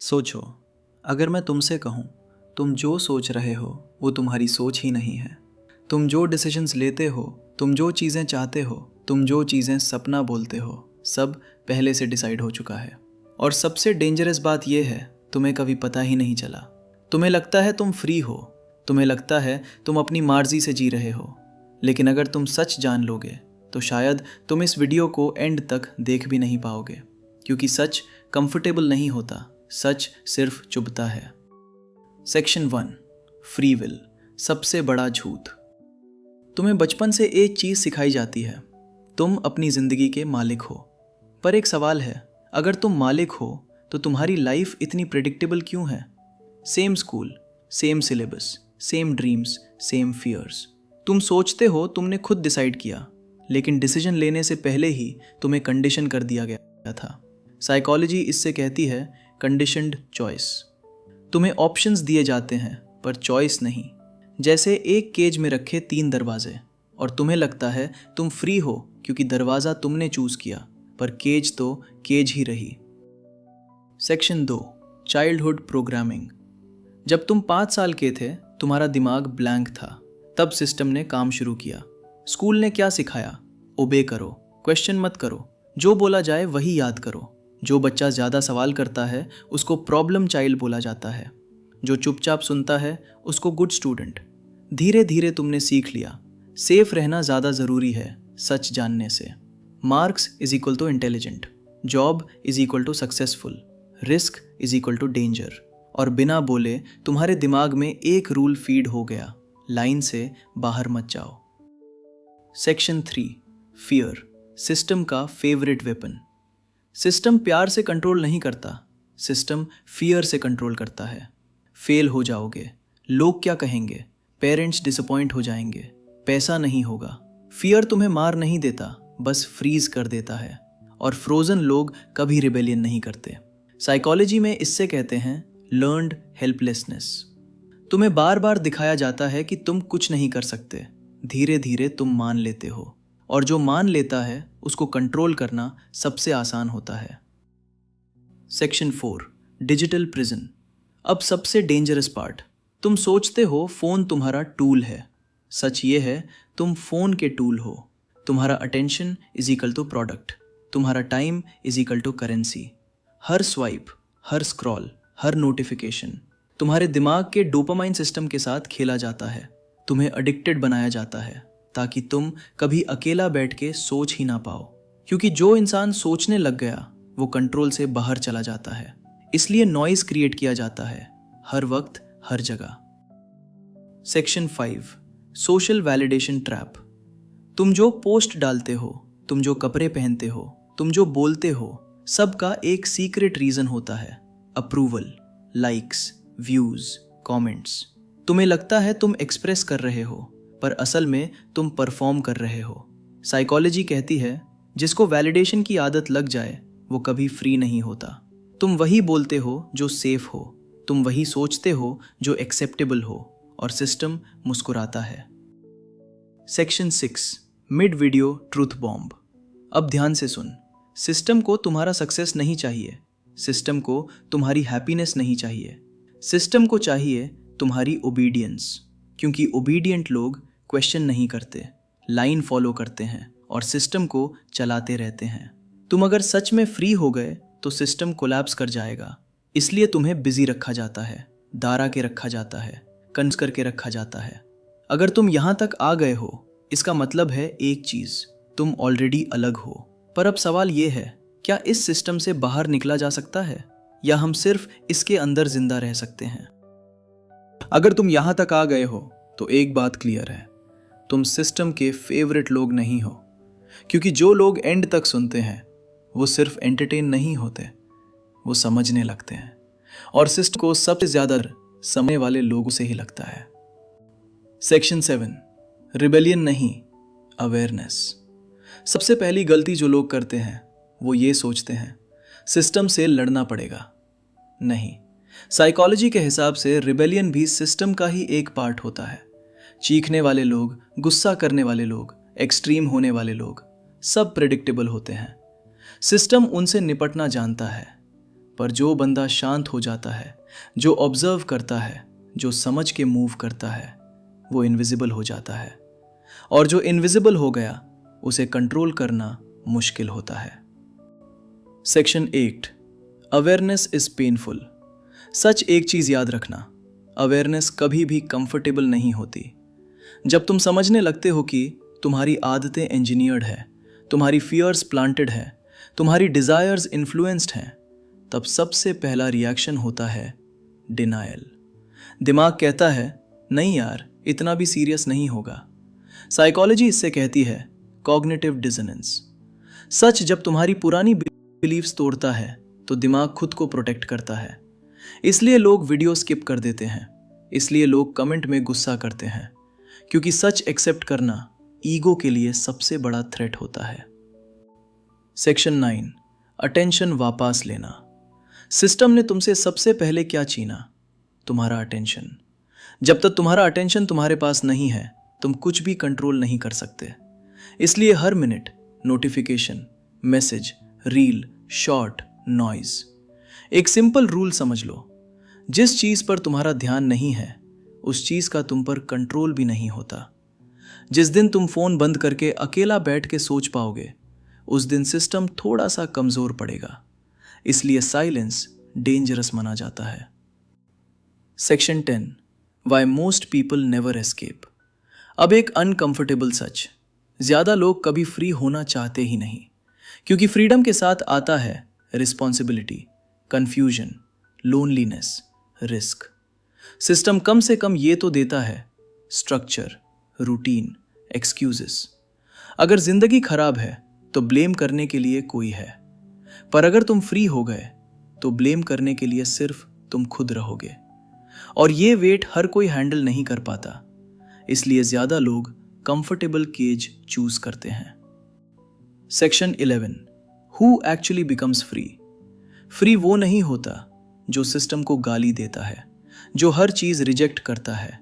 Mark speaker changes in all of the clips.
Speaker 1: सोचो, अगर मैं तुमसे कहूँ, तुम जो सोच रहे हो वो तुम्हारी सोच ही नहीं है। तुम जो डिसीजंस लेते हो, तुम जो चीज़ें चाहते हो, तुम जो चीज़ें सपना बोलते हो, सब पहले से डिसाइड हो चुका है। और सबसे डेंजरस बात यह है, तुम्हें कभी पता ही नहीं चला। तुम्हें लगता है तुम फ्री हो, तुम्हें लगता है तुम अपनी मर्जी से जी रहे हो, लेकिन अगर तुम सच जान लोगे तो शायद तुम इस वीडियो को एंड तक देख भी नहीं पाओगे, क्योंकि सच कंफर्टेबल नहीं होता, सच सिर्फ चुभता है। सेक्शन 1, फ्री विल, सबसे बड़ा झूठ। तुम्हें बचपन से एक चीज़ सिखाई जाती है, तुम अपनी ज़िंदगी के मालिक हो। पर एक सवाल है, अगर तुम मालिक हो तो तुम्हारी लाइफ इतनी प्रेडिक्टेबल क्यों है? Same school, same syllabus, same dreams, same fears. तुम सोचते हो तुमने खुद डिसाइड किया, लेकिन डिसीजन लेने से पहले ही तुम्हें कंडीशन कर दिया गया था। साइकोलॉजी इससे कहती है कंडीशनड चॉइस। तुम्हें ऑप्शंस दिए जाते हैं पर चॉइस नहीं। जैसे एक केज में रखे 3 दरवाजे और तुम्हें लगता है तुम फ्री हो क्योंकि दरवाज़ा तुमने चूज़ किया, पर केज तो केज ही रही। Section 2, childhood programming. जब तुम 5 साल के थे, तुम्हारा दिमाग ब्लैंक था। तब सिस्टम ने काम शुरू किया। स्कूल ने क्या सिखाया? ओबे करो, क्वेश्चन मत करो, जो बोला जाए वही याद करो। जो बच्चा ज़्यादा सवाल करता है उसको प्रॉब्लम चाइल्ड बोला जाता है, जो चुपचाप सुनता है उसको गुड स्टूडेंट। धीरे धीरे तुमने सीख लिया, सेफ रहना ज़्यादा ज़रूरी है सच जानने से। Marks is equal to intelligent, job is equal to successful, risk is equal to danger. और बिना बोले तुम्हारे दिमाग में एक रूल फीड हो गया, लाइन से बाहर मत जाओ। सेक्शन 3, फियर, सिस्टम का फेवरेट वेपन। सिस्टम प्यार से कंट्रोल नहीं करता, सिस्टम फियर से कंट्रोल करता है। फेल हो जाओगे, लोग क्या कहेंगे, पेरेंट्स डिसअपॉइंट हो जाएंगे, पैसा नहीं होगा। फियर तुम्हें मार नहीं देता, बस फ्रीज कर देता है। और फ्रोजन लोग कभी रिबेलियन नहीं करते। साइकोलॉजी में इससे कहते हैं लर्न्ड हेल्पलेसनेस। तुम्हें बार बार दिखाया जाता है कि तुम कुछ नहीं कर सकते, धीरे धीरे तुम मान लेते हो, और जो मान लेता है उसको कंट्रोल करना सबसे आसान होता है। Section 4, digital prison. अब सबसे डेंजरस पार्ट। तुम सोचते हो फ़ोन तुम्हारा टूल है, सच ये है तुम फ़ोन के टूल हो। तुम्हारा attention is equal to product, तुम्हारा time is equal to currency. हर स्वाइप, हर स्क्रॉल, हर नोटिफिकेशन तुम्हारे दिमाग के डोपामाइन सिस्टम के साथ खेला जाता है। तुम्हें एडिक्टेड बनाया जाता है ताकि तुम कभी अकेला बैठ के सोच ही ना पाओ, क्योंकि जो इंसान सोचने लग गया वो कंट्रोल से बाहर चला जाता है। इसलिए नॉइज क्रिएट किया जाता है, हर वक्त, हर जगह। Section 5, social validation trap. तुम जो पोस्ट डालते हो, तुम जो कपड़े पहनते हो, तुम जो बोलते हो, सबका एक सीक्रेट रीजन होता है। Approval, likes, views, comments. तुम्हें लगता है तुम एक्सप्रेस कर रहे हो, पर असल में तुम परफॉर्म कर रहे हो। साइकोलॉजी कहती है जिसको वैलिडेशन की आदत लग जाए वो कभी फ्री नहीं होता। तुम वही बोलते हो जो सेफ हो, तुम वही सोचते हो जो एक्सेप्टेबल हो, और सिस्टम मुस्कुराता है। Section 6, mid video truth bomb. अब ध्यान से सुन, सिस्टम को तुम्हारा सक्सेस नहीं चाहिए, सिस्टम को तुम्हारी हैप्पीनेस नहीं चाहिए, सिस्टम को चाहिए तुम्हारी ओबीडियंस। क्योंकि ओबीडियंट लोग क्वेश्चन नहीं करते, लाइन फॉलो करते हैं और सिस्टम को चलाते रहते हैं। तुम अगर सच में फ्री हो गए तो सिस्टम कोलैप्स कर जाएगा। इसलिए तुम्हें बिजी रखा जाता है, दारा के रखा जाता है, कंस करके रखा जाता है। अगर तुम यहाँ तक आ गए हो, इसका मतलब है एक चीज़, तुम ऑलरेडी अलग हो। पर अब सवाल ये है, क्या इस सिस्टम से बाहर निकला जा सकता है, या हम सिर्फ इसके अंदर जिंदा रह सकते हैं? अगर तुम यहाँ तक आ गए हो तो एक बात क्लियर है, तुम सिस्टम के फेवरेट लोग नहीं हो। क्योंकि जो लोग एंड तक सुनते हैं वो सिर्फ एंटरटेन नहीं होते, वो समझने लगते हैं। और सिस्टम को सबसे ज़्यादा समझने वाले लोगों से ही लगता है। सेक्शन 7, रिबेलियन नहीं, अवेयरनेस। सबसे पहली गलती जो लोग करते हैं वो ये सोचते हैं सिस्टम से लड़ना पड़ेगा। नहीं, साइकोलॉजी के हिसाब से रिबेलियन भी सिस्टम का ही एक पार्ट होता है। चीखने वाले लोग, गुस्सा करने वाले लोग, एक्सट्रीम होने वाले लोग, सब प्रेडिक्टेबल होते हैं। सिस्टम उनसे निपटना जानता है। पर जो बंदा शांत हो जाता है, जो ऑब्जर्व करता है, जो समझ के मूव करता है, वो इनविजिबल हो जाता है। और जो इनविजिबल हो गया उसे कंट्रोल करना मुश्किल होता है। Section 8, awareness is painful. सच एक चीज याद रखना, अवेयरनेस कभी भी कंफर्टेबल नहीं होती। जब तुम समझने लगते हो कि तुम्हारी आदतें इंजीनियर्ड है, तुम्हारी फियर्स प्लांटेड है, तुम्हारी डिजायर्स इन्फ्लुएंस्ड हैं, तब सबसे पहला रिएक्शन होता है डिनायल। दिमाग कहता है नहीं यार, इतना भी सीरियस नहीं होगा। साइकोलॉजी इससे कहती है कॉग्निटिव डिसोनेंस। सच जब तुम्हारी पुरानी बिलीव्स तोड़ता है तो दिमाग खुद को प्रोटेक्ट करता है। इसलिए लोग वीडियो स्किप कर देते हैं, इसलिए लोग कमेंट में गुस्सा करते हैं, क्योंकि सच एक्सेप्ट करना ईगो के लिए सबसे बड़ा थ्रेट होता है। सेक्शन 9, अटेंशन वापस लेना। सिस्टम ने तुमसे सबसे पहले क्या छीना? तुम्हारा अटेंशन। जब तक तुम्हारा अटेंशन तुम्हारे पास नहीं है, तुम कुछ भी कंट्रोल नहीं कर सकते। इसलिए हर minute notification, message, reel, short, noise. एक सिंपल रूल समझ लो, जिस चीज पर तुम्हारा ध्यान नहीं है उस चीज का तुम पर कंट्रोल भी नहीं होता। जिस दिन तुम फोन बंद करके अकेला बैठ के सोच पाओगे, उस दिन सिस्टम थोड़ा सा कमजोर पड़ेगा। इसलिए साइलेंस डेंजरस माना जाता है। Section 10, why most people never escape. अब एक अनकंफर्टेबल सच, ज्यादा लोग कभी फ्री होना चाहते ही नहीं, क्योंकि फ्रीडम के साथ आता है responsibility, confusion, loneliness, risk. System कम से कम ये तो देता है स्ट्रक्चर, रूटीन, एक्सक्यूजेस। अगर जिंदगी खराब है तो ब्लेम करने के लिए कोई है, पर अगर तुम फ्री हो गए तो ब्लेम करने के लिए सिर्फ तुम खुद रहोगे। और ये वेट हर कोई हैंडल नहीं कर पाता, इसलिए ज्यादा लोग कंफर्टेबल केज चूज करते हैं। Section 11, who actually becomes free. Free वो नहीं होता जो सिस्टम को गाली देता है, जो हर चीज रिजेक्ट करता है।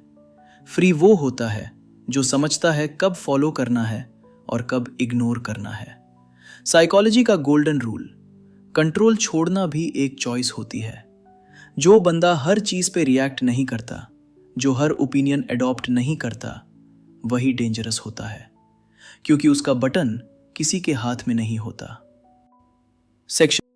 Speaker 1: फ्री वो होता है जो समझता है कब फॉलो करना है और कब इग्नोर करना है। साइकोलॉजी का गोल्डन रूल, कंट्रोल छोड़ना भी एक चॉइस होती है। जो बंदा हर चीज पे रिएक्ट नहीं करता, जो हर ओपिनियन अडॉप्ट नहीं करता, वही डेंजरस होता है, क्योंकि उसका बटन किसी के हाथ में नहीं होता। सेक्शन